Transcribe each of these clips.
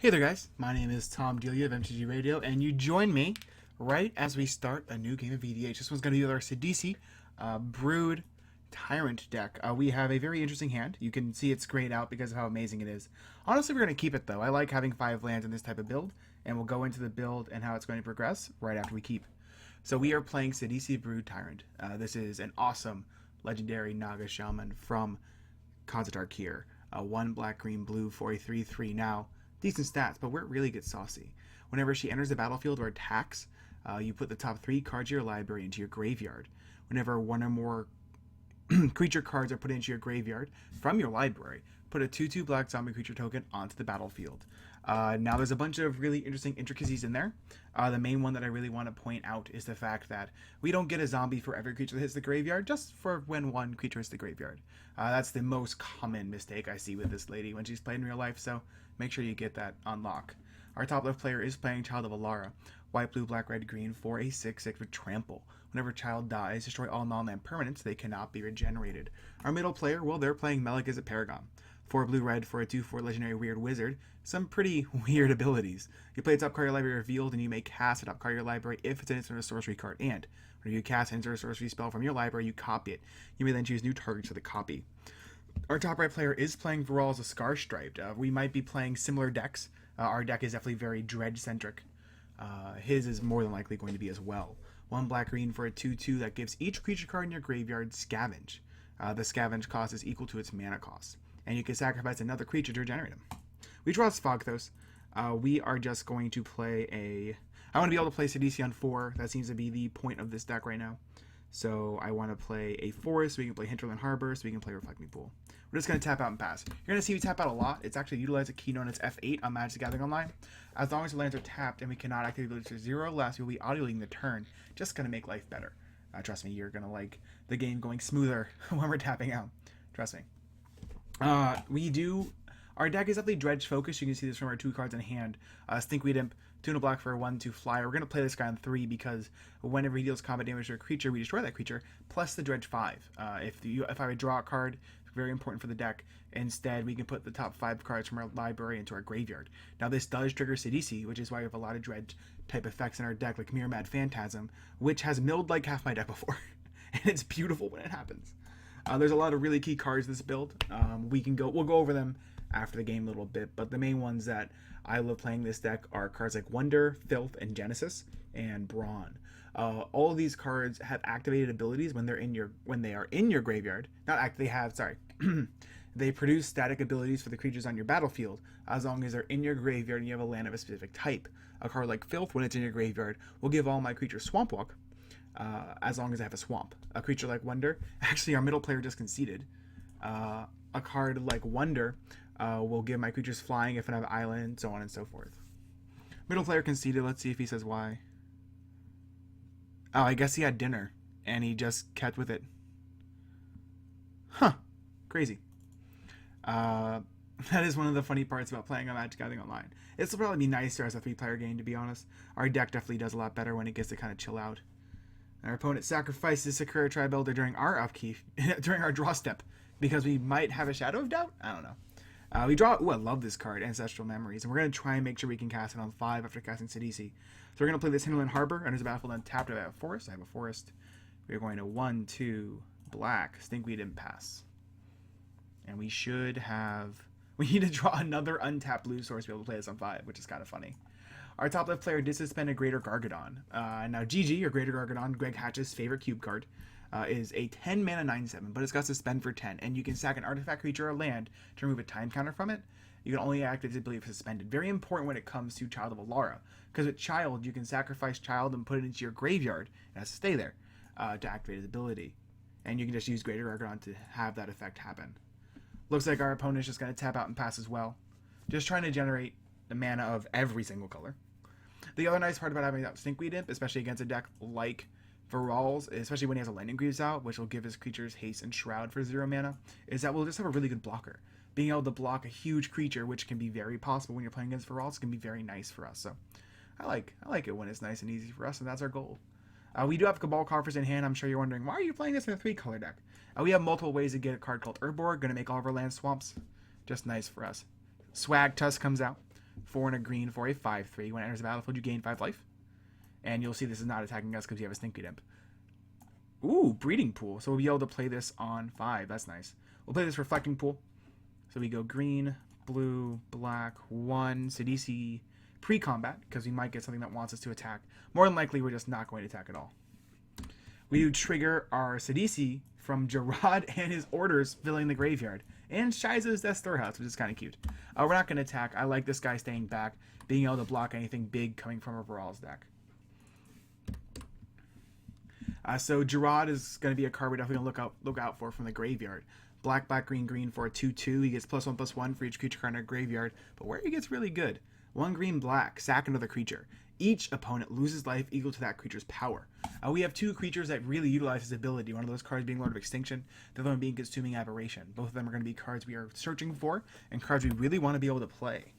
Hey there guys, my name is Tom Delia of MTG Radio, and you join me right as we start a new game of VDH. This one's going to be with our Sidisi Brood Tyrant deck. We have a very interesting hand. You can see it's grayed out because of how amazing it is. Honestly, we're going to keep it though. I like having 5 lands in this type of build, and we'll go into the build and how it's going to progress right after we keep. So we are playing Sidisi Brood Tyrant. This is an awesome legendary Naga Shaman from Kazatar here. 1 black, green, blue for a 3/3 now. Decent stats, but where it really gets saucy. Whenever she enters the battlefield or attacks, you put the top 3 cards of your library into your graveyard. Whenever one or more creature cards are put into your graveyard from your library, put a 2/2 black zombie creature token onto the battlefield. Now there's a bunch of really interesting intricacies in there. The main one that I really want to point out is the fact that we don't get a zombie for every creature that hits the graveyard, just for when one creature hits the graveyard. That's the most common mistake I see with this lady when she's played in real life, so make sure you get that on lock. Our top left player is playing Child of Alara, white, blue, black, red, green for a 6/6 with trample. Whenever Child dies, destroy all non-land permanents. They cannot be regenerated. Our middle player, well, they're playing Melik Paragon. 4 blue red for a 2/4 legendary weird wizard. Some pretty weird abilities. You play a top card of your library revealed, and you may cast a top card of your library if it's an instant or sorcery card. And when you cast an instant or sorcery spell from your library, you copy it. You may then choose new targets for the copy. Our top right player is playing Varol as a Scar Striped. We might be playing similar decks. Our deck is definitely very Dredge centric. His is more than likely going to be as well. 1 black green for a 2/2 that gives each creature card in your graveyard scavenge. The scavenge cost is equal to its mana cost, and you can sacrifice another creature to regenerate them. We draw Svogthos. We are just going to play a... I want to be able to play Sidisi on 4. That seems to be the point of this deck right now. So I want to play a forest, so we can play Hinterland Harbor, so we can play Reflecting Pool. We're just going to tap out and pass. You're going to see we tap out a lot. It's actually utilized a key known as F8 on Magic the Gathering Online. As long as the lands are tapped and we cannot activate abilities for 0 or less, we'll be audio-leading the turn. Just going to make life better. Trust me, you're going to like the game going smoother when we're tapping out. Trust me. Our deck is definitely Dredge focused. You can see this from our 2 cards in hand. Stinkweed Imp, 2 black for a 1/2 flyer. We're going to play this guy on 3 because whenever he deals combat damage to a creature, we destroy that creature, plus the Dredge 5. If I would draw a card, very important for the deck. Instead, we can put the top 5 cards from our library into our graveyard. Now, this does trigger Sidisi, which is why we have a lot of Dredge type effects in our deck, like Mirror Mad Phantasm, which has milled like half my deck before. And it's beautiful when it happens. There's a lot of really key cards in this build. We'll go over them after the game a little bit, but the main ones that I love playing this deck are cards like Wonder, Filth, and Genesis, and Brawn. All of these cards have activated abilities when they are in your graveyard. They produce static abilities for the creatures on your battlefield as long as they're in your graveyard and you have a land of a specific type. A card like Filth, when it's in your graveyard, will give all my creatures Swamp Walk as long as I have a swamp. A creature like Wonder, actually our middle player just conceded. A card like Wonder will give my creatures flying if I have an island, so on and so forth. Middle player conceded. Let's see if he says why. Oh, I guess he had dinner, and he just kept with it. Huh. Crazy. That is one of the funny parts about playing on Magic Gathering Online. It'll probably be nicer as a 3-player game, to be honest. Our deck definitely does a lot better when it gets to kind of chill out. Our opponent sacrifices Sakura Tribe Elder during our upkeep, during our draw step, because we might have a Shadow of Doubt? I don't know. We draw... Ooh, I love this card, Ancestral Memories. And we're going to try and make sure we can cast it on 5 after casting Sidisi. So we're going to play this Hinterland Harbor, and as a battlefield untapped, I have a forest. I have a forest. We're going to 1/2 black, Stinkweed Impasse. And we should have... We need to draw another untapped blue source to be able to play this on 5, which is kind of funny. Our top left player did suspend a Greater Gargadon. Now GG, or Greater Gargadon, Greg Hatch's favorite cube card, is a 10 mana 9/7, but it's got suspend for 10, and you can sack an artifact, creature, or land to remove a time counter from it. You can only activate its ability if suspended. Very important when it comes to Child of Alara, because with Child, you can sacrifice Child and put it into your graveyard. It has to stay there to activate its ability, and you can just use Greater Gargadon to have that effect happen. Looks like our opponent is just going to tap out and pass as well, just trying to generate the mana of every single color. The other nice part about having that Stinkweed Imp, especially against a deck like Varol's, especially when he has a Lightning Greaves out, which will give his creatures haste and shroud for 0 mana, is that we'll just have a really good blocker. Being able to block a huge creature, which can be very possible when you're playing against Varol's, can be very nice for us. So I like it when it's nice and easy for us, and that's our goal. We do have Cabal Coffers in hand. I'm sure you're wondering, why are you playing this in a 3-color deck? We have multiple ways to get a card called Urborg, going to make all of our lands swamps. Just nice for us. Swag Tusk comes out. 4 and a green for a 5/3. When it enters the battlefield, you gain 5 life. And you'll see this is not attacking us because you have a Stinky Imp. Ooh, Breeding Pool. So we'll be able to play this on 5. That's nice. We'll play this Reflecting Pool. So we go green, blue, black, 1, Sidisi pre-combat, because we might get something that wants us to attack. More than likely, we're just not going to attack at all. We do trigger our Sidisi from Gerard and his orders filling the graveyard. And Shiza's Death Storehouse, which is kind of cute. We're not going to attack. I like this guy staying back, being able to block anything big coming from a Viral's deck. So Gerard is going to be a card we're definitely going to look out for from the graveyard. Black, black, green, green for a 2/2. He gets +1/+1 for each creature card in our graveyard. But where he gets really good, 1 green, black, sack another creature. Each opponent loses life equal to that creature's power. We have 2 creatures that really utilize his ability. One of those cards being Lord of Extinction, the other one being Consuming Aberration. Both of them are going to be cards we are searching for and cards we really want to be able to play.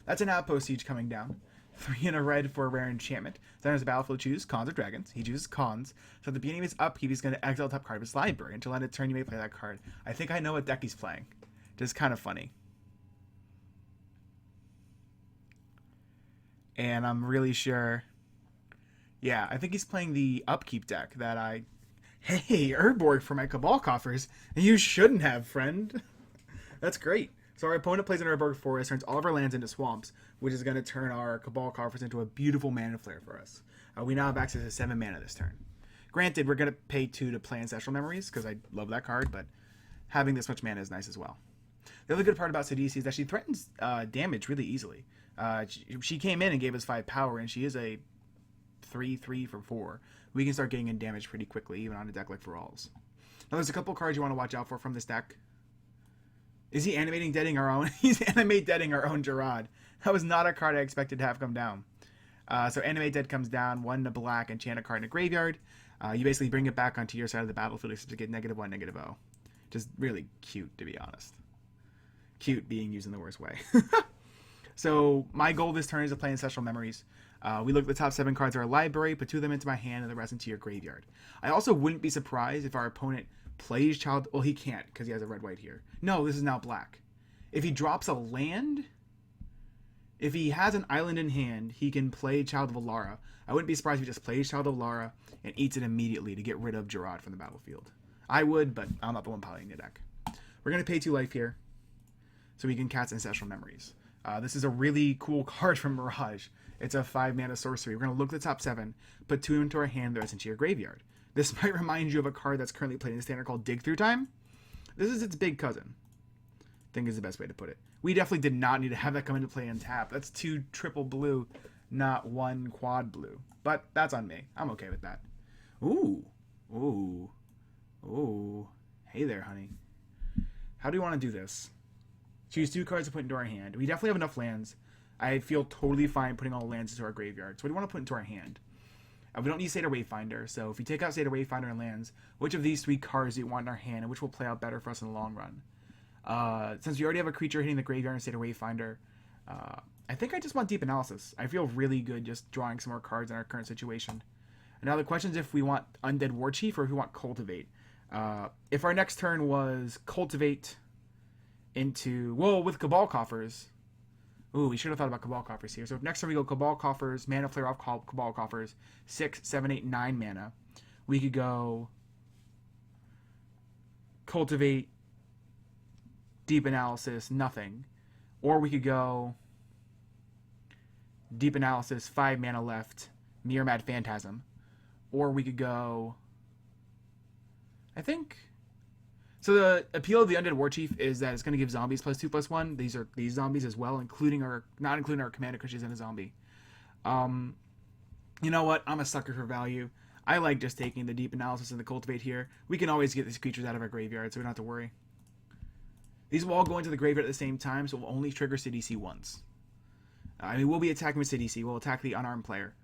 That's an Outpost Siege coming down. 3 and a red for a rare enchantment. Then as a battlefield, choose Cons or Dragons. He chooses Cons. So at the beginning of his upkeep, he's going to exile the top card of his library. Until end of turn, you may play that card. I think I know what deck he's playing. Just kind of funny. And I'm really sure... Yeah, I think he's playing the upkeep deck that I... Hey, Urborg for my Cabal Coffers. You shouldn't have, friend. That's great. So our opponent plays an Urborg Forest, turns all of our lands into swamps, which is going to turn our Cabal Coffers into a beautiful mana flare for us. We now have access to 7 mana this turn. Granted, we're going to pay 2 to play Ancestral Memories, because I love that card, but having this much mana is nice as well. The other good part about Sidisi is that she threatens damage really easily. She came in and gave us 5 power, and she is a 3/3 for 4. We can start getting in damage pretty quickly, even on a deck like Viral's. Now, there's a couple cards you want to watch out for from this deck. Is he animating deading our own? He's animate deading our own Gerard. That was not a card I expected to have come down. So animate dead comes down, 1 to black, enchant a card in a graveyard. You basically bring it back onto your side of the battlefield except to get -1, -0. Just really cute, to be honest. Cute being used in the worst way. So my goal this turn is to play Ancestral Memories. We look at the top 7 cards of our library, put 2 of them into my hand, and the rest into your graveyard. I also wouldn't be surprised if our opponent plays Child... Well, he can't, because he has a red-white here. No, this is now black. If he drops a land... If he has an island in hand, he can play Child of Alara. I wouldn't be surprised if he just plays Child of Alara and eats it immediately to get rid of Gerard from the battlefield. I would, but I'm not the one piloting the deck. We're going to pay 2 life here, so we can cast Ancestral Memories. This is a really cool card from Mirage. It's a 5-mana sorcery. We're going to look at the top 7, put 2 into our hand, the rest into your graveyard. This might remind you of a card that's currently played in the standard called Dig Through Time. This is its big cousin, I think is the best way to put it. We definitely did not need to have that come into play and tap. That's 2 triple blue, not 1 quad blue. But that's on me. I'm okay with that. Ooh. Ooh. Ooh. Hey there, honey. How do you want to do this? Choose 2 cards to put into our hand. We definitely have enough lands. I feel totally fine putting all the lands into our graveyard. So what do you want to put into our hand? We don't need Seder Wayfinder, so if we take out Seder Wayfinder and lands, which of these 3 cards do you want in our hand, and which will play out better for us in the long run? Since we already have a creature hitting the graveyard and Seder Wayfinder, I think I just want Deep Analysis. I feel really good just drawing some more cards in our current situation. And now the question is if we want Undead Warchief or if we want Cultivate. If our next turn was Cultivate into... Whoa, with Cabal Coffers... Ooh, we should have thought about Cabal Coffers here. So if next time we go Cabal Coffers, Mana Flare off Cabal Coffers, 6, 7, 8, 9 mana, we could go Cultivate, Deep Analysis, nothing. Or we could go Deep Analysis, 5 mana left, Mirror Mad Phantasm. Or we could go... I think... So the appeal of the Undead Warchief is that it's going to give zombies +2/+1. These are these zombies as well, not including our commander because she's in a zombie. You know what? I'm a sucker for value. I like just taking the Deep Analysis and the Cultivate here. We can always get these creatures out of our graveyard, so we don't have to worry. These will all go into the graveyard at the same time, so we'll only trigger Sidisi once. I mean, we'll be attacking with Sidisi. We'll attack the unarmed player.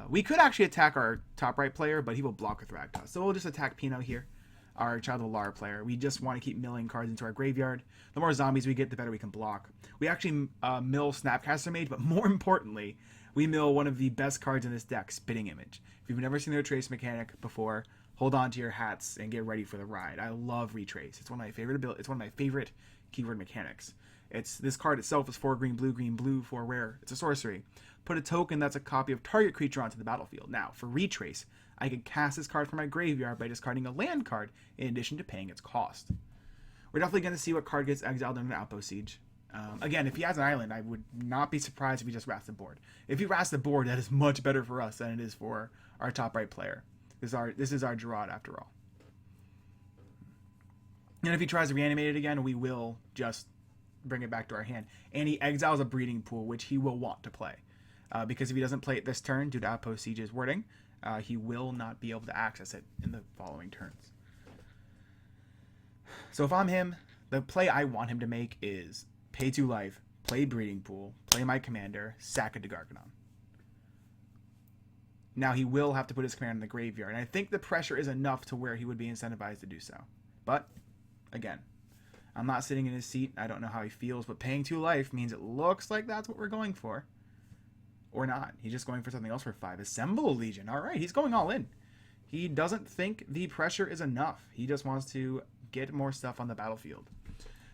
We could actually attack our top right player, but he will block with Rakdos. So we'll just attack Pino here, our Child of Alara player. We just want to keep milling cards into our graveyard. The more zombies we get, the better we can block. We actually mill Snapcaster Mage, but more importantly, we mill one of the best cards in this deck, Spitting Image. If you've never seen the Retrace mechanic before, hold on to your hats and get ready for the ride. I love Retrace. It's one of my favorite keyword mechanics. This card itself is 4 green, blue for rare. It's a sorcery. Put a token that's a copy of target creature onto the battlefield. Now, for Retrace, I can cast this card from my graveyard by discarding a land card in addition to paying its cost. We're definitely going to see what card gets exiled in an Outpost Siege. Again, if he has an island, I would not be surprised if he just wraps the board. If he wraps the board, that is much better for us than it is for our top right player. This is our Gerard after all. And if he tries to reanimate it again, we will just bring it back to our hand. And he exiles a Breeding Pool, which he will want to play. Because if he doesn't play it this turn, due to Outpost Siege's wording, he will not be able to access it in the following turns. So if I'm him, the play I want him to make is pay 2 life, play Breeding Pool, play my commander, sack a Gargadon. Now he will have to put his commander in the graveyard, and I think the pressure is enough to where he would be incentivized to do so. But, again, I'm not sitting in his seat. I don't know how he feels, but paying 2 life means it looks like that's what we're going for. Or not. He's just going for something else for 5. Assemble a Legion. All right, he's going all in. He doesn't think the pressure is enough. He just wants to get more stuff on the battlefield.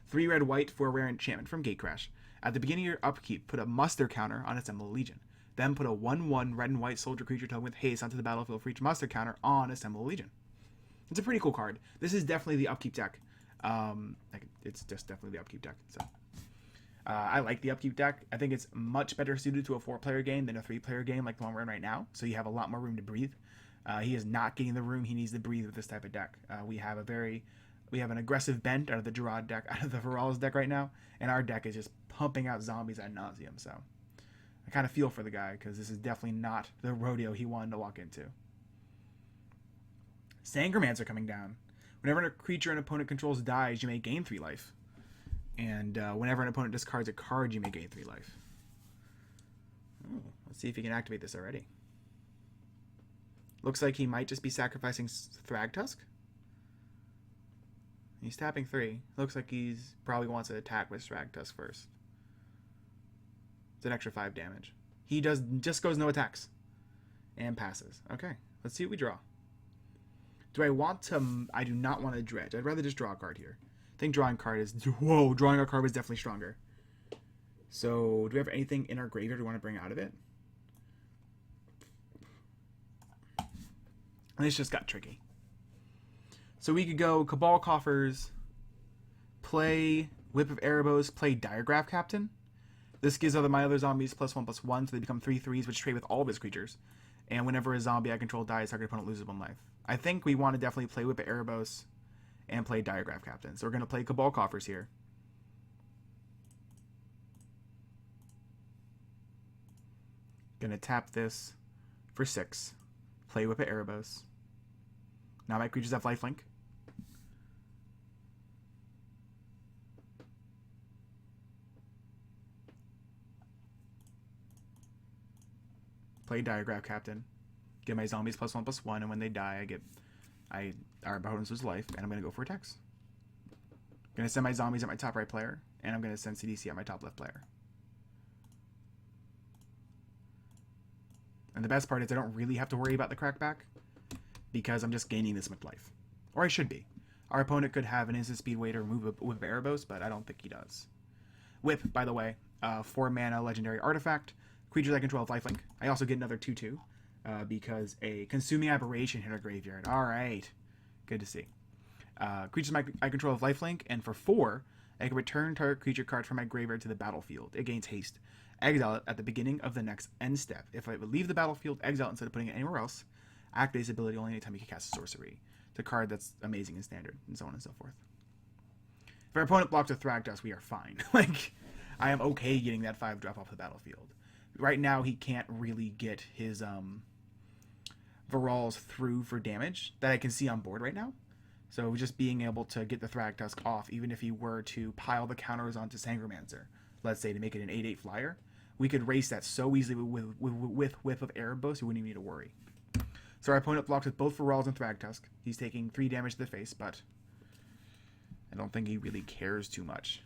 3 red white for a rare enchantment from Gatecrash. At the beginning of your upkeep, put a muster counter on Assemble a Legion. Then put a 1/1 red and white soldier creature token with haste onto the battlefield for each muster counter on Assemble a Legion. It's a pretty cool card. This is definitely the upkeep deck. It's just definitely the upkeep deck. So I like the upkeep deck. I think it's much better suited to a 4-player game than a 3-player game like the one we're in right now. So you have a lot more room to breathe. He is not getting the room he needs to breathe with this type of deck. We have an aggressive bent out of the Gerard deck, out of the Varal's deck right now, and our deck is just pumping out zombies ad nauseum. So I kind of feel for the guy because this is definitely not the rodeo he wanted to walk into. Sangromancer coming down. Whenever a creature an opponent controls dies, you may gain 3 life. And whenever an opponent discards a card, you may gain 3 life. Ooh, let's see if he can activate this already. Looks like he might just be sacrificing Thragtusk. He's tapping 3. Looks like he's probably wants to attack with Thragtusk first. It's an extra 5 damage. He just goes no attacks. And passes. Okay, let's see what we draw. Do I want to... I do not want to dredge. I'd rather just draw a card here. I think drawing card is... Whoa, drawing a card was definitely stronger. So, do we have anything in our graveyard we want to bring out of it? And this just got tricky. So we could go Cabal Coffers, play Whip of Erebos, play Diregraph Captain. This gives my other zombies +1/+1, so they become 3/3s, which trade with all of his creatures. And whenever a zombie I control dies, target opponent loses 1 life. I think we want to definitely play Whip of Erebos and play Diregraph Captain. So we're going to play Cabal Coffers here. Going to tap this for 6. Play Whip of Erebos. Now my creatures have lifelink. Play Diregraph Captain. Get my zombies +1/+1, and when they die, our opponents lose life, and I'm going to go for attacks. I'm going to send my zombies at my top right player, and I'm going to send CDC at my top left player. And the best part is I don't really have to worry about the crackback, because I'm just gaining this much life. Or I should be. Our opponent could have an instant speed way to remove a Whip of Erebos, but I don't think he does. Whip, by the way, 4 mana legendary artifact. Creatures I control have lifelink. I also get another 2/2 because a consuming aberration hit our graveyard. Alright. Good to see. Creatures I control have lifelink, and for 4, I can return target creature card from my graveyard to the battlefield. It gains haste. Exile it at the beginning of the next end step. If I would leave the battlefield, exile it instead of putting it anywhere else. Activate this ability only anytime you can cast a sorcery. It's a card that's amazing in standard, and so on and so forth. If our opponent blocks a Thragtusk, we are fine. I am okay getting that 5 drop off the battlefield. Right now, he can't really get his Varals through for damage that I can see on board right now. So just being able to get the Thragtusk off, even if he were to pile the counters onto Sangromancer, let's say to make it an 8/8 flyer, we could race that so easily with Whip of Erebos, we wouldn't even need to worry. So our opponent blocks with both Varals and Thragtusk. He's taking 3 damage to the face, but I don't think he really cares too much.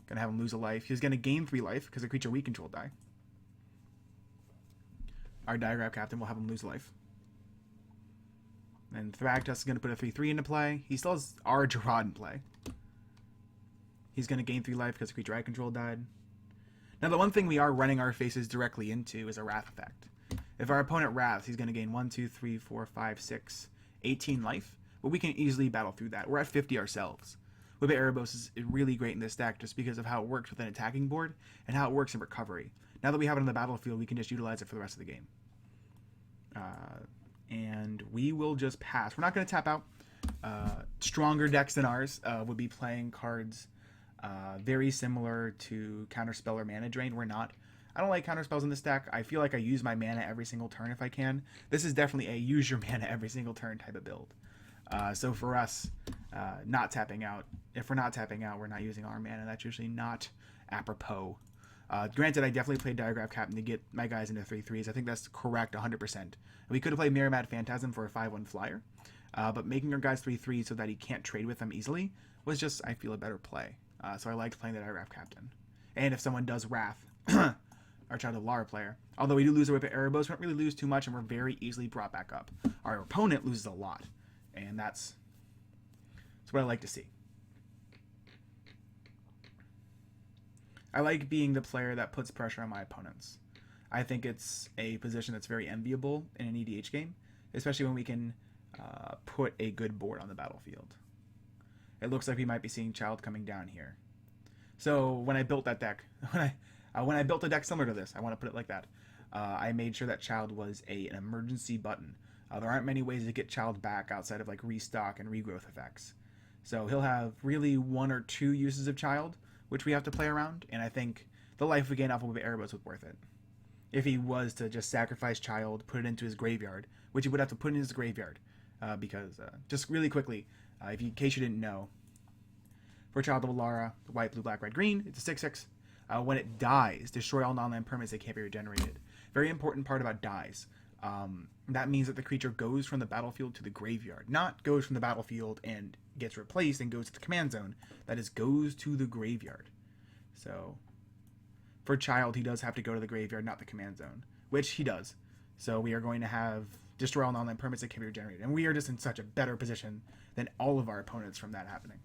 Gonna have him lose a life. He's gonna gain 3 life because the creature we control die. Our Diregraph Captain will have him lose life. And Thragtusk is gonna put a 3/3 into play. He still has our Gerard in play. He's going to gain 3 life because the creature I control died. Now, the one thing we are running our faces directly into is a Wrath effect. If our opponent Wraths, he's going to gain 1, 2, 3, 4, 5, 6, 18 life. But we can easily battle through that. We're at 50 ourselves. Whippet Erebos is really great in this deck just because of how it works with an attacking board and how it works in recovery. Now that we have it on the battlefield, we can just utilize it for the rest of the game. And we will just pass. We're not going to tap out. Stronger decks than ours would be playing cards very similar to Counterspell or Mana Drain. We're not. I don't like counterspells in this deck. I feel like I use my mana every single turn if I can. This is definitely a use your mana every single turn type of build. So for us, not tapping out, if we're not tapping out, we're not using our mana. That's usually not apropos. Granted, I definitely played Diagraph Captain to get my guys into 3/3s. I think that's correct 100%. We could have played Mirror Phantasm for a 5/1 flyer, but making our guys 3/3 so that he can't trade with them easily was just, I feel, a better play. So I liked playing the Diagraph Captain. And if someone does Wrath, our Child of Lara player, although we do lose a Whippet Erebos, we don't really lose too much, and we're very easily brought back up. Our opponent loses a lot, and that's what I like to see. I like being the player that puts pressure on my opponents. I think it's a position that's very enviable in an EDH game, especially when we can put a good board on the battlefield. It looks like we might be seeing Child coming down here. So when I built that deck, when I built a deck similar to this, I want to put it like that, I made sure that Child was an emergency button. There aren't many ways to get Child back outside of like restock and regrowth effects. So he'll have really 1 or 2 uses of Child, which we have to play around, and I think the life we gain off of Erebos was worth it. If he was to just sacrifice Child, put it into his graveyard, which he would have to put in his graveyard, because, just really quickly, in case you didn't know, for Child of Lara, white, blue, black, red, green, it's a 6/6. When it dies, destroy all non-land permanents that can't be regenerated. Very important part about dies. That means that the creature goes from the battlefield to the graveyard, not goes from the battlefield and gets replaced and goes to the command zone. That is, goes to the graveyard. So for Child, he does have to go to the graveyard, not the command zone, which he does. So we are going to have destroy all non-land permanents that can be regenerated, and we are just in such a better position than all of our opponents from that happening,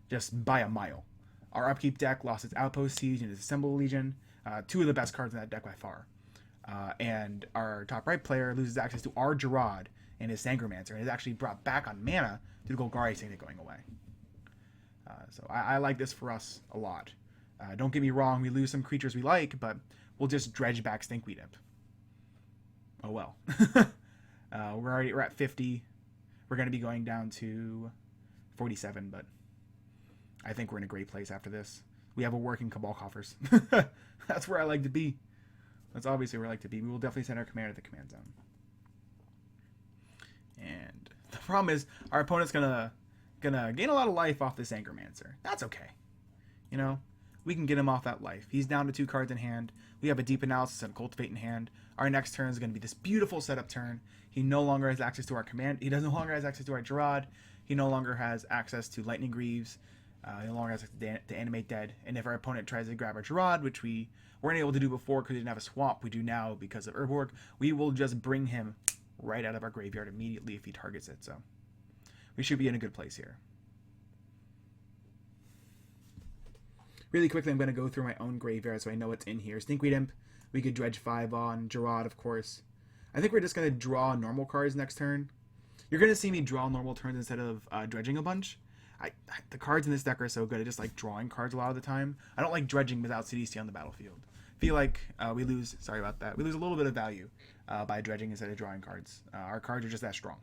just by a mile. Our upkeep deck lost its Outpost Siege and its Assemble Legion, 2 of the best cards in that deck by far. And our top right player loses access to our Gerard and his Sangromancer, and is actually brought back on mana due to Golgari Signet going away. So I like this for us a lot. Don't get me wrong, we lose some creatures we like, but we'll just dredge back Stinkweed Imp. Oh well. We're at 50. We're going to be going down to 47, but I think we're in a great place after this. We have a working Cabal Coffers. That's where I like to be. That's obviously where I like to be. We will definitely send our commander to the command zone. And the problem is, our opponent's gonna gain a lot of life off this Angermancer. That's okay. You know, we can get him off that life. He's down to 2 cards in hand. We have a Deep Analysis and a Cultivate in hand. Our next turn is going to be this beautiful setup turn. He no longer has access to our command. He no longer has access to our Gerard. He no longer has access to Lightning Greaves. He no longer has access to Animate Dead. And if our opponent tries to grab our Gerard, which we weren't able to do before because we didn't have a swamp, we do now because of Urborg, we will just bring him right out of our graveyard immediately if he targets it. So we should be in a good place here. Really quickly, I'm going to go through my own graveyard so I know what's in here. Stinkweed Imp, we could dredge 5 on. Gerard, of course. I think we're just going to draw normal cards next turn. You're going to see me draw normal turns instead of dredging a bunch. The cards in this deck are so good. I just like drawing cards a lot of the time. I don't like dredging without Sidisi on the battlefield. I feel like we lose, sorry about that, we lose a little bit of value by dredging instead of drawing cards. Our cards are just that strong.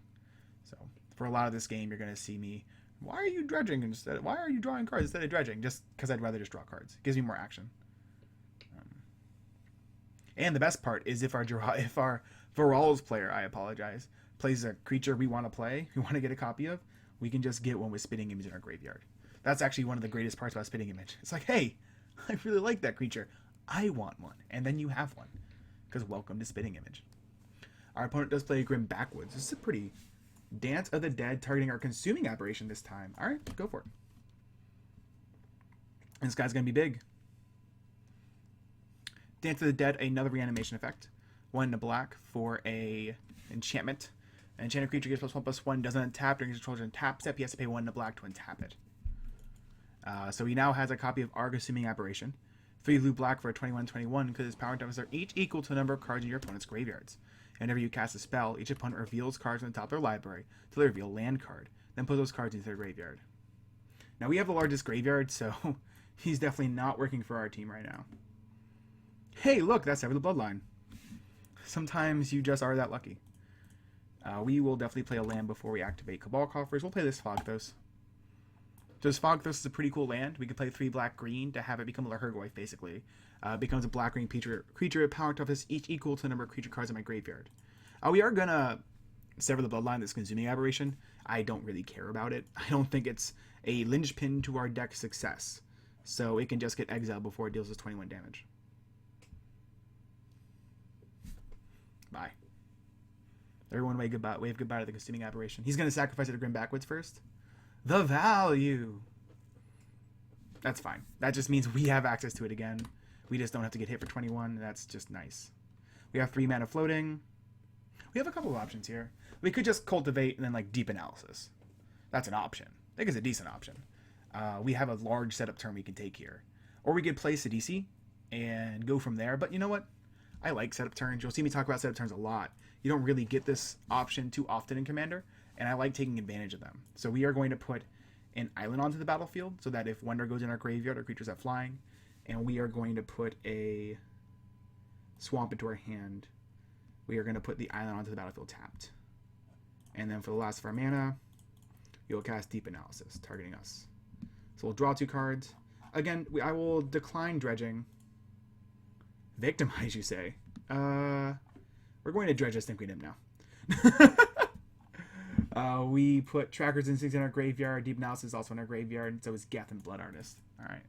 So for a lot of this game, you're going to see me, why are you dredging instead? Why are you drawing cards instead of dredging? Just because I'd rather just draw cards. It gives me more action. And the best part is if our Varal's player, I apologize, plays a creature we want to play, we want to get a copy of, we can just get one with Spitting Image in our graveyard. That's actually one of the greatest parts about Spitting Image. It's like, hey, I really like that creature. I want one. And then you have one. Because welcome to Spitting Image. Our opponent does play a Grim Backwoods. This is a pretty Dance of the Dead targeting our Consuming Aberration this time. Alright, go for it. And this guy's going to be big. Dance of the Dead, another reanimation effect. 1 in a black for a enchantment. An enchanted creature gets +1/+1, doesn't untap during his controller's untap step. He has to pay 1 in a black to untap it. So he now has a copy of Arg Assuming Aberration. 3 blue black for a 21/21 because his power tokens are each equal to the number of cards in your opponent's graveyards. And whenever you cast a spell, each opponent reveals cards from the top of their library till they reveal a land card. Then put those cards into their graveyard. Now we have the largest graveyard, so he's definitely not working for our team right now. Hey, look, that's Sever the Bloodline. Sometimes you just are that lucky. We will definitely play a land before we activate Cabal Coffers. We'll play this Fogthos. So this Fogthos is a pretty cool land. We could play 3 black-green to have it become a Lurgoyf, basically. Becomes a black-green creature with power toughness each equal to the number of creature cards in my graveyard. We are going to Sever the Bloodline, this Consuming Aberration. I don't really care about it. I don't think it's a linchpin to our deck's success. So it can just get exiled before it deals us 21 damage. Bye. Everyone wave goodbye to the Consuming Aberration. He's going to sacrifice it to Grim Backwoods first. The value. That's fine. That just means we have access to it again. We just don't have to get hit for 21. That's just nice. We have 3 mana floating. We have a couple of options here. We could just cultivate and then like Deep Analysis. That's an option. I think it's a decent option. We have a large setup turn we can take here. Or we could play Sidisi and go from there. But you know what? I like setup turns. You'll see me talk about setup turns a lot. You don't really get this option too often in Commander, and I like taking advantage of them. So we are going to put an island onto the battlefield so that if Wonder goes in our graveyard, our creatures have flying, and we are going to put a swamp into our hand. We are going to put the island onto the battlefield tapped. And then for the last of our mana, you'll cast Deep Analysis, targeting us. So we'll draw 2 cards. Again, I will decline Dredging. Victimize, you say? We're going to dredge this Think We Dim now. We put Tracker's Instincts in our graveyard. Deep Analysis is also in our graveyard. And so is Geth and Blood Artist. Alright.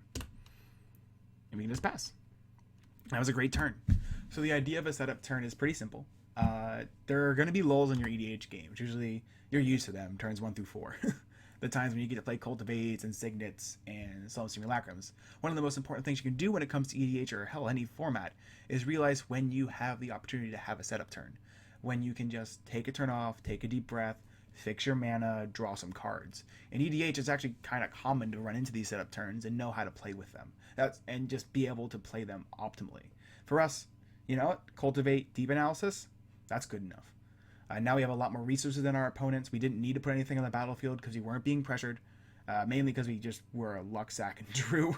And we can just pass. That was a great turn. So the idea of a setup turn is pretty simple. There are going to be lulls in your EDH game, which usually you're used to them, turns 1 through 4. The times when you get to play Cultivates and Signets and Solemn Simulacrums. One of the most important things you can do when it comes to EDH or hell, any format, is realize when you have the opportunity to have a setup turn. When you can just take a turn off, take a deep breath, fix your mana, draw some cards. In EDH, it's actually kind of common to run into these setup turns and know how to play with them. And just be able to play them optimally. For us, you know what? Cultivate, Deep Analysis, that's good enough. Now we have a lot more resources than our opponents. We didn't need to put anything on the battlefield because we weren't being pressured. Mainly because we just were a luck sack and drew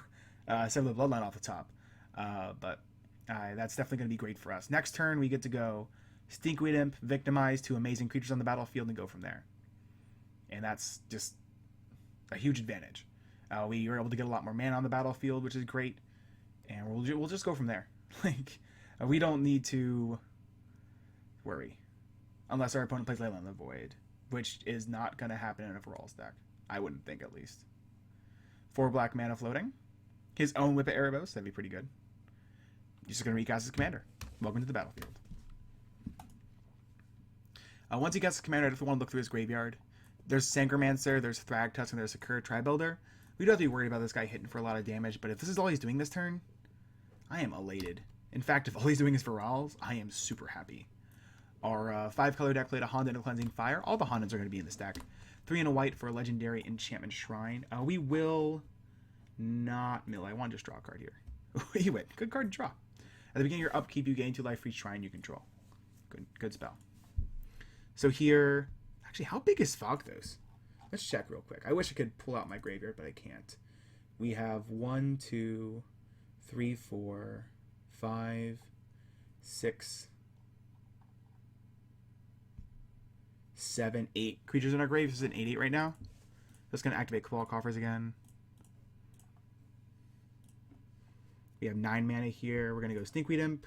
Sever the Bloodline off the top. But that's definitely going to be great for us. Next turn, we get to go Stinkweed Imp, Victimize 2 amazing creatures on the battlefield, and go from there. And that's just a huge advantage. We were able to get a lot more mana on the battlefield, which is great. And we'll just go from there. We don't need to worry. Unless our opponent plays Leyline of the Void, which is not going to happen in a Feral's deck. I wouldn't think, at least. 4 black mana floating. His own Whip of Erebos. That'd be pretty good. He's just going to recast his commander. Welcome to the battlefield. Once he casts his commander, I definitely want to look through his graveyard. There's Sangromancer, there's Thragtusk, and there's a Sakura Tribuilder. We don't have to be worried about this guy hitting for a lot of damage, but if this is all he's doing this turn, I am elated. In fact, if all he's doing is Feral's, I am super happy. Our 5-color deck played a Honden and a Cleansing Fire. All the Hondens are going to be in this deck. 3 and a white for a Legendary Enchantment Shrine. We will not mill. I want to just draw a card here. You win. Good card to draw. At the beginning of your upkeep, you gain 2 life for each shrine you control. Good spell. So here... Actually, how big is Fogthos? Let's check real quick. I wish I could pull out my graveyard, but I can't. We have 1, 2, 3, 4, 5, 6... 7, 8 creatures in our grave. This is an 8/8 right now. Just gonna activate Cabal Coffers again. We have 9 mana here. We're gonna go Stinkweed Imp.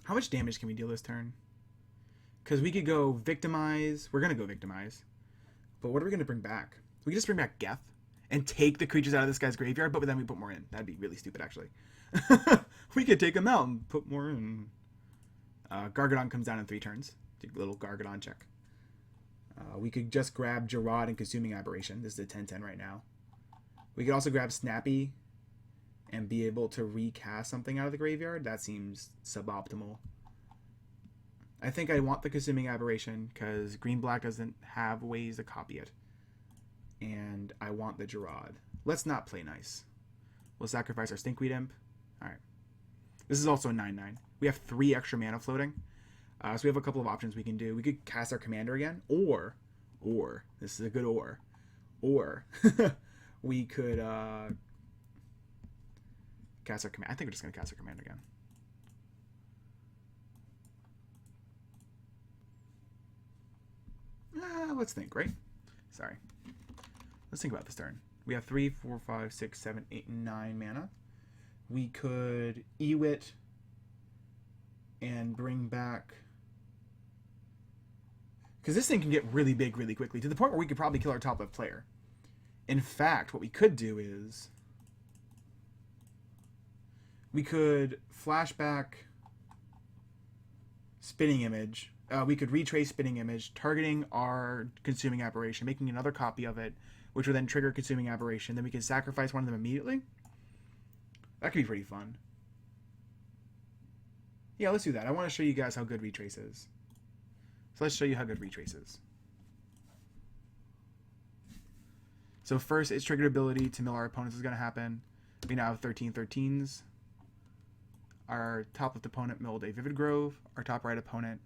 How much damage can we deal this turn? Because we could go Victimize. We're gonna go Victimize. But what are we gonna bring back? We can just bring back Geth and take the creatures out of this guy's graveyard, but then we put more in. That'd be really stupid, actually. We could take them out and put more in. Gargadon comes down in 3 turns. Take a little Gargadon check. We could just grab Gerard and Consuming Aberration. This is a 10/10 right now. We could also grab Snappy and be able to recast something out of the graveyard. That seems suboptimal. I think I want the Consuming Aberration because green-black doesn't have ways to copy it. And I want the Gerard. Let's not play nice. We'll sacrifice our Stinkweed Imp. Alright. This is also a 9/9. We have 3 extra mana floating. So we have a couple of options we can do. We could cast our commander again. Or, this is a good or, we could cast our command. I think we're just going to cast our command again. Let's think, right? Sorry. Let's think about this turn. We have 3, 4, 5, 6, 7, 8, 9 mana. We could Ewit and bring back... Because this thing can get really big really quickly, to the point where we could probably kill our top left player. In fact, what we could do is... we could flashback Spinning Image. We could retrace Spinning Image, targeting our Consuming Aberration, making another copy of it, which would then trigger Consuming Aberration. Then we can sacrifice one of them immediately. That could be pretty fun. Yeah, let's do that. I want to show you guys how good retrace is. So let's show you how good retrace is. So first, its triggered ability to mill our opponents is going to happen. We now have 13 13s. Our top left opponent milled a Vivid Grove. Our top right opponent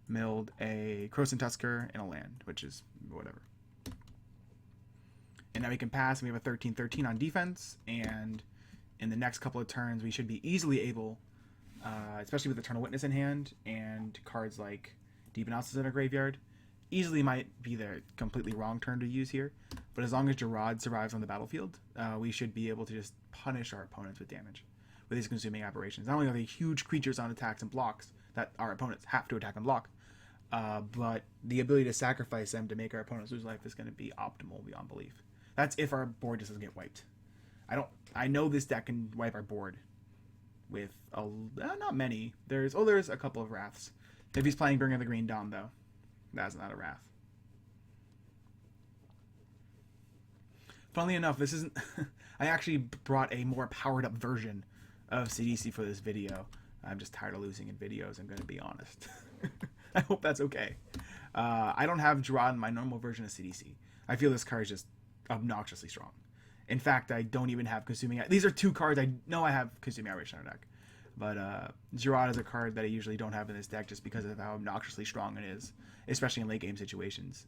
milled a Croson Tusker and a land, which is whatever. And now we can pass, and we have a 13-13 on defense, and in the next couple of turns, we should be easily able, especially with Eternal Witness in hand, and cards like Deep Analysis in our graveyard, easily might be the completely wrong turn to use here, but as long as Gerard survives on the battlefield, we should be able to just punish our opponents with damage with these Consuming Aberrations. Not only are they huge creatures on attacks and blocks that our opponents have to attack and block, but the ability to sacrifice them to make our opponents lose life is going to be optimal beyond belief. That's if our board just doesn't get wiped. I know this deck can wipe our board with not many. There's a couple of Wraths. If he's playing Bringer the Green Dawn, though, that's not a Wrath. Funnily enough, this isn't... I actually brought a more powered up version of Sidisi for this video. I'm just tired of losing in videos, I'm going to be honest. I hope that's okay. I don't have Gerard in my normal version of Sidisi. I feel this card is just obnoxiously strong. In fact, I don't even have Consuming... These are 2 cards I know I have Consuming Aberration on our deck. But Gerard is a card that I usually don't have in this deck just because of how obnoxiously strong it is, especially in late game situations.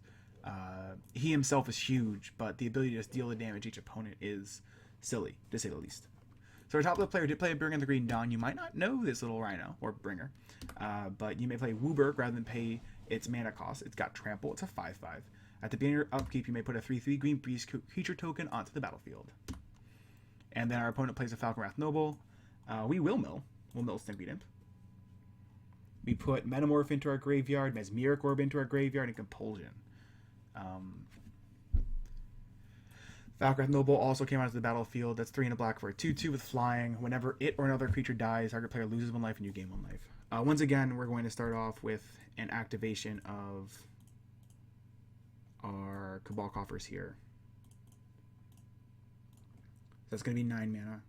He himself is huge, but the ability to just deal the damage each opponent is silly, to say the least. So our top left player did play a Bringer the Green Dawn. You might not know this little Rhino, or Bringer, but you may play Wooburg rather than pay its mana cost. It's got Trample. It's a 5/5. At the beginning of your upkeep, you may put a 3/3 green beast creature token onto the battlefield. And then our opponent plays a Falconwrath Noble. We will mill. We'll mill Stinkweed Imp. We put Metamorph into our graveyard, Mesmeric Orb into our graveyard, and Compulsion. Falconwrath Noble also came onto the battlefield. That's 3 and a black for a 2/2 with flying. Whenever it or another creature dies, target player loses 1 life and you gain 1 life. Once again, we're going to start off with an activation of our Cabal Coffers here. That's going to be 9 mana.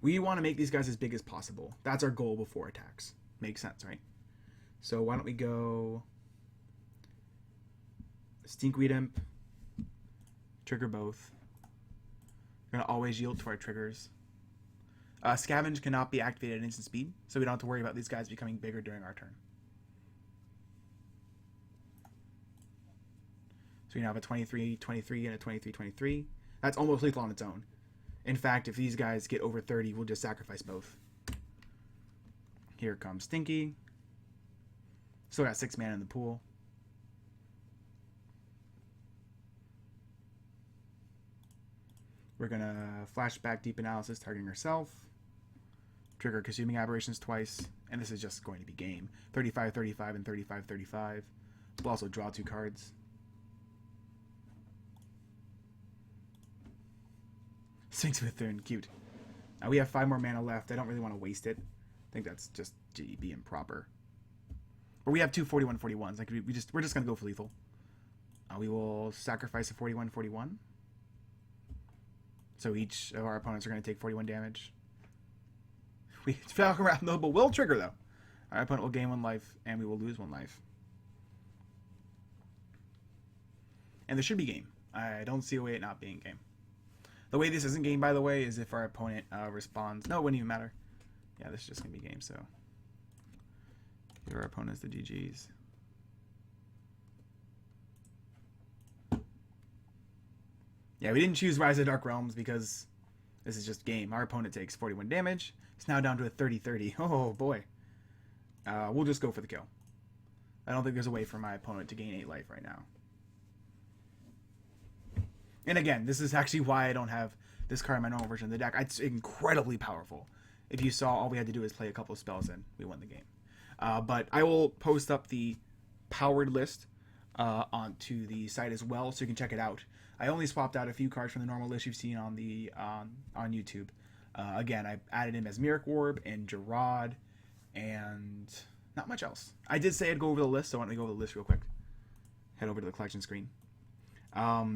We want to make these guys as big as possible. That's our goal before attacks. Makes sense, right? So why don't we go Stinkweed Imp, trigger both. We're going to always yield to our triggers. Scavenge cannot be activated at instant speed, so we don't have to worry about these guys becoming bigger during our turn. So we now have a 23-23 and a 23-23. That's almost lethal on its own. In fact, if these guys get over 30, we'll just sacrifice both. Here comes Stinky. Still got 6 mana in the pool. We're going to flashback Deep Analysis, targeting herself. Trigger Consuming Aberrations twice. And this is just going to be game. 35-35 and 35-35. We'll also draw 2 cards. Sphinx Withern, cute. We have 5 more mana left. I don't really want to waste it. I think that's just being proper. But we have 2 41-41s. Like we're just gonna go for lethal. We will sacrifice a 41-41. So each of our opponents are gonna take 41 damage. Falconwrath Noble will trigger though. Our opponent will gain 1 life, and we will lose 1 life. And there should be game. I don't see a way it not being game. The way this isn't game, by the way, is if our opponent responds. No, it wouldn't even matter. Yeah, this is just going to be game, so. Give our opponents the GGs. Yeah, we didn't choose Rise of the Dark Realms because this is just game. Our opponent takes 41 damage. It's now down to a 30-30. Oh, boy. We'll just go for the kill. I don't think there's a way for my opponent to gain 8 life right now. And again, this is actually why I don't have this card in my normal version of the deck. It's incredibly powerful. If you saw, all we had to do is play a couple of spells and we won the game. But I will post up the powered list onto the site as well, so you can check it out. I only swapped out a few cards from the normal list you've seen on the on YouTube. Again, I added in Mesmeric Orb and Gerard and not much else. I did say I'd go over the list, so I want to go over the list real quick. Head over to the collection screen.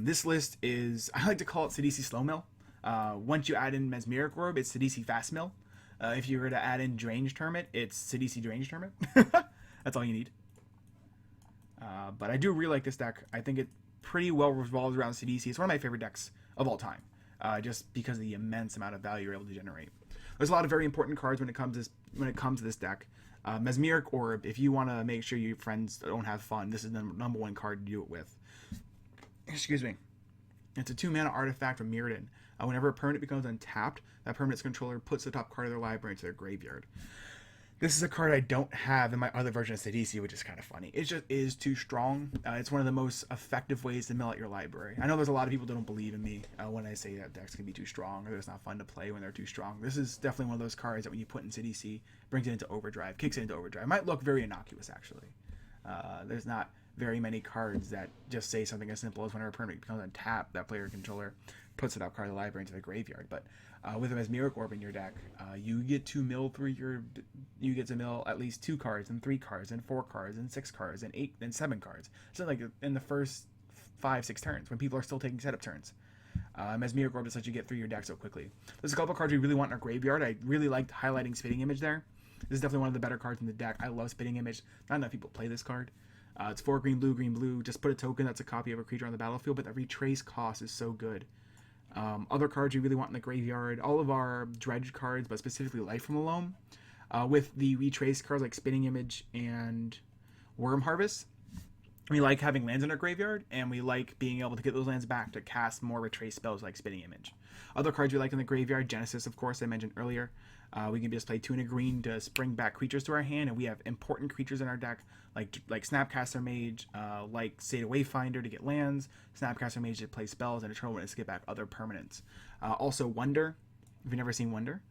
This list is, I like to call it Sidisi Slow Mill. Once you add in Mesmeric Orb, it's Sidisi Fast Mill. If you were to add in Drainage Tournament, it's Sidisi Drainage Tournament. That's all you need. But I do really like this deck. I think it pretty well revolves around Sidisi. It's one of my favorite decks of all time, just because of the immense amount of value you're able to generate. There's a lot of very important cards when it comes to this deck. Mesmeric Orb, if you want to make sure your friends don't have fun, this is the number 1 card to do it with. Excuse me. It's a 2-mana artifact from Mirrodin. Whenever a permanent becomes untapped, that permanent's controller puts the top card of their library into their graveyard. This is a card I don't have in my other version of Sidisi, which is kind of funny. It just is too strong. It's one of the most effective ways to mill out your library. I know there's a lot of people that don't believe in me when I say that decks can be too strong or that it's not fun to play when they're too strong. This is definitely one of those cards that when you put in Sidisi, brings it into overdrive, kicks it into overdrive. It might look very innocuous, actually. There's not very many cards that just say something as simple as whenever a permanent becomes untapped, that player controller puts the top card of the library into the graveyard. But with a Mesmeric Orb in your deck, you get to mill you get to mill at least 2 cards and 3 cards and 4 cards and 6 cards and 8 and 7 cards. So like in the first 5-6 turns when people are still taking setup turns. Mesmeric Orb just lets you get through your deck so quickly. There's a couple cards we really want in our graveyard. I really liked highlighting Spitting Image there. This is definitely one of the better cards in the deck. I love Spitting Image. Not enough people play this card. It's 4 green, blue. Just put a token that's a copy of a creature on the battlefield, but the retrace cost is so good. Other cards you really want in the graveyard, all of our dredge cards, but specifically Life from the Loam, with the retrace cards like Spitting Image and Worm Harvest. We like having lands in our graveyard, and we like being able to get those lands back to cast more retrace spells like Spitting Image. Other cards we like in the graveyard, Genesis, of course, I mentioned earlier. We can just play 2 and a green to bring back creatures to our hand, and we have important creatures in our deck, like Snapcaster Mage, like Seda Wayfinder to get lands, Snapcaster Mage to play spells, and Eternal Witness to get back other permanents. Also Wonder, if you've never seen Wonder.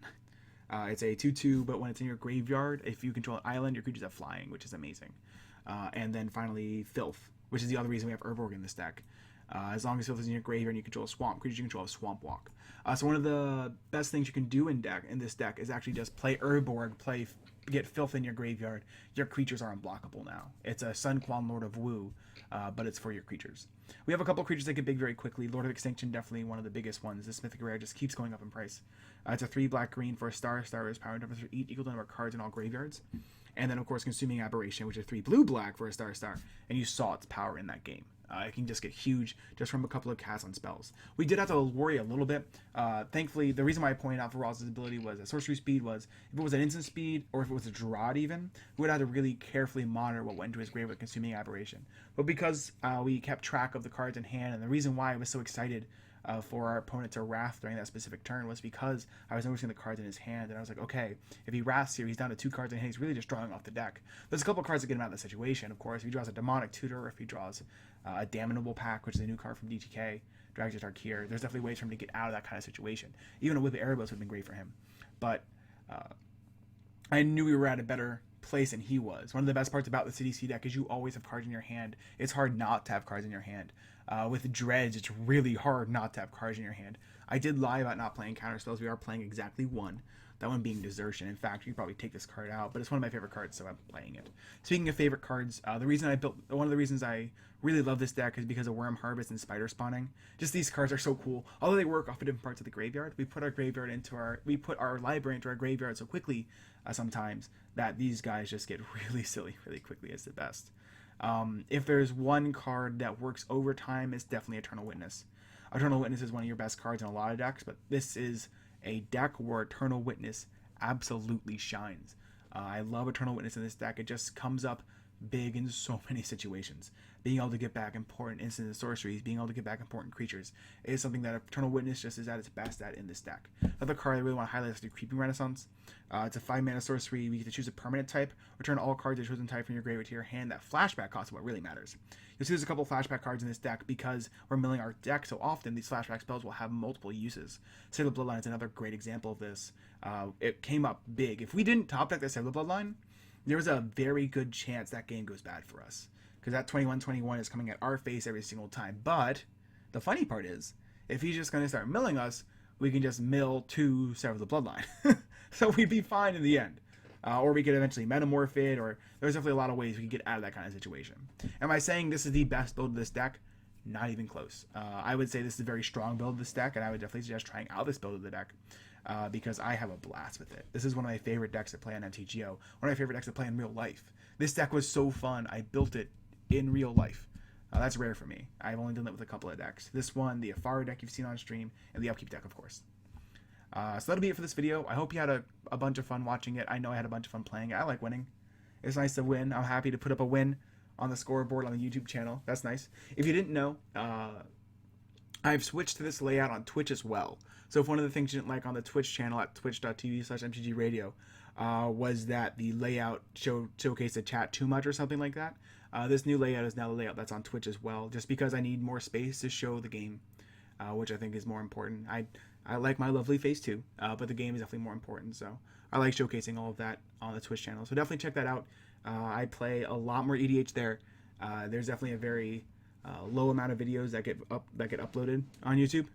It's a 2/2, but when it's in your graveyard, if you control an island, your creatures have flying, which is amazing. And then finally Filth, which is the other reason we have Urborg in this deck. As long as Filth is in your graveyard and you control a swamp, creatures you control a Swamp Walk. So one of the best things you can do in this deck is actually just play Urborg, get Filth in your graveyard. Your creatures are unblockable now. It's a Sunquan Lord of Wu, but it's for your creatures. We have a couple creatures that get big very quickly. Lord of Extinction, definitely one of the biggest ones. This Mythic Rare just keeps going up in price. It's a 3 black-green for a star. Star is power number 3 equal to the number of cards in all graveyards. And then, of course, Consuming Aberration, which is 3 blue-black for a star. And you saw its power in that game. It can just get huge just from a couple of casts on spells. We did have to worry a little bit. Thankfully, the reason why I pointed out Feroz's ability was that sorcery speed was, if it was an instant speed or if it was a Gerard even, we would have to really carefully monitor what went into his grave with Consuming Aberration. But because we kept track of the cards in hand, and the reason why I was so excited for our opponent to wrath during that specific turn was because I was noticing the cards in his hand, and I was like, okay, if he wraths here, he's down to 2 cards in hand, he's really just drawing off the deck. There's a couple cards that get him out of the situation, of course. If he draws a Demonic Tutor, or if he draws a Damnable Pack, which is a new card from DTK, Dragons of Tarkir, there's definitely ways for him to get out of that kind of situation. Even a Whip of Erebos would have been great for him. But I knew we were at a better place than he was. One of the best parts about the CDC deck is you always have cards in your hand. It's hard not to have cards in your hand. With Dredge, it's really hard not to have cards in your hand. I did lie about not playing counter spells. We are playing exactly 1. That one being Desertion. In fact, you could probably take this card out, but it's one of my favorite cards, so I'm playing it. Speaking of favorite cards, one of the reasons I really love this deck is because of Worm Harvest and Spider Spawning. Just these cards are so cool. Although they work off of different parts of the graveyard, we put our library into our graveyard so quickly sometimes that these guys just get really silly really quickly. It's the best. If there's one card that works over time, it's definitely Eternal Witness. Eternal Witness is one of your best cards in a lot of decks, but this is a deck where Eternal Witness absolutely shines. I love Eternal Witness in this deck. It just comes up big in so many situations. Being able to get back important instant and sorceries, being able to get back important creatures is something that Eternal Witness just is at its best at in this deck. Another card I really want to highlight is the Creeping Renaissance. It's a 5-mana sorcery. We get to choose a permanent type. Return all cards of chosen type from your graveyard to your hand. That flashback cost is what really matters. You'll see there's a couple flashback cards in this deck because we're milling our deck so often. These flashback spells will have multiple uses. Sailor Bloodline is another great example of this. It came up big. If we didn't top deck the Sailor Bloodline, there's a very good chance that game goes bad for us, because that 21-21 is coming at our face every single time. But the funny part is, if he's just going to start milling us, we can just mill 2 Sever the Bloodline. So we'd be fine in the end. Or we could eventually metamorph it, or there's definitely a lot of ways we could get out of that kind of situation. Am I saying this is the best build of this deck? Not even close. I would say this is a very strong build of this deck, and I would definitely suggest trying out this build of the deck. Because I have a blast with it. This is one of my favorite decks to play on MTGO. One of my favorite decks to play in real life. This deck was so fun, I built it in real life. That's rare for me. I've only done it with a couple of decks. This one, the Afara deck you've seen on stream, and the Upkeep deck, of course. So that'll be it for this video. I hope you had a bunch of fun watching it. I know I had a bunch of fun playing it. I like winning. It's nice to win. I'm happy to put up a win on the scoreboard on the YouTube channel. That's nice. If you didn't know, I've switched to this layout on Twitch as well. So if one of the things you didn't like on the Twitch channel at twitch.tv/mtgradio was that the layout showcased the chat too much or something like that, this new layout is now the layout that's on Twitch as well, just because I need more space to show the game, which I think is more important. I like my lovely face too, but the game is definitely more important, so I like showcasing all of that on the Twitch channel. So definitely check that out. I play a lot more EDH there. There's definitely a very low amount of videos that get uploaded on YouTube,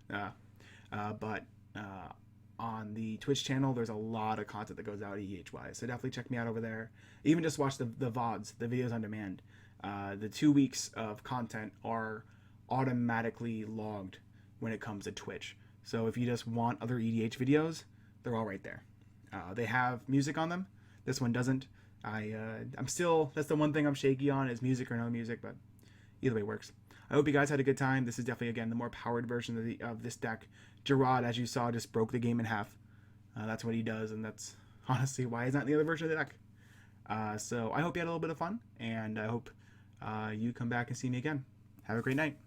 but on the Twitch channel there's a lot of content that goes out EDH wise, so definitely check me out over there. Even just watch the VODs, the videos on demand. The 2 weeks of content are automatically logged when it comes to Twitch, so if you just want other EDH videos, they're all right there. They have music on them. This one doesn't. I'm still, that's the one thing I'm shaky on, is music or no music, but either way works. I hope you guys had a good time. This is definitely, again, the more powered version of this deck. Gerard, as you saw, just broke the game in half. That's what he does, and that's honestly why he's not in the other version of the deck. So I hope you had a little bit of fun, and I hope you come back and see me again. Have a great night.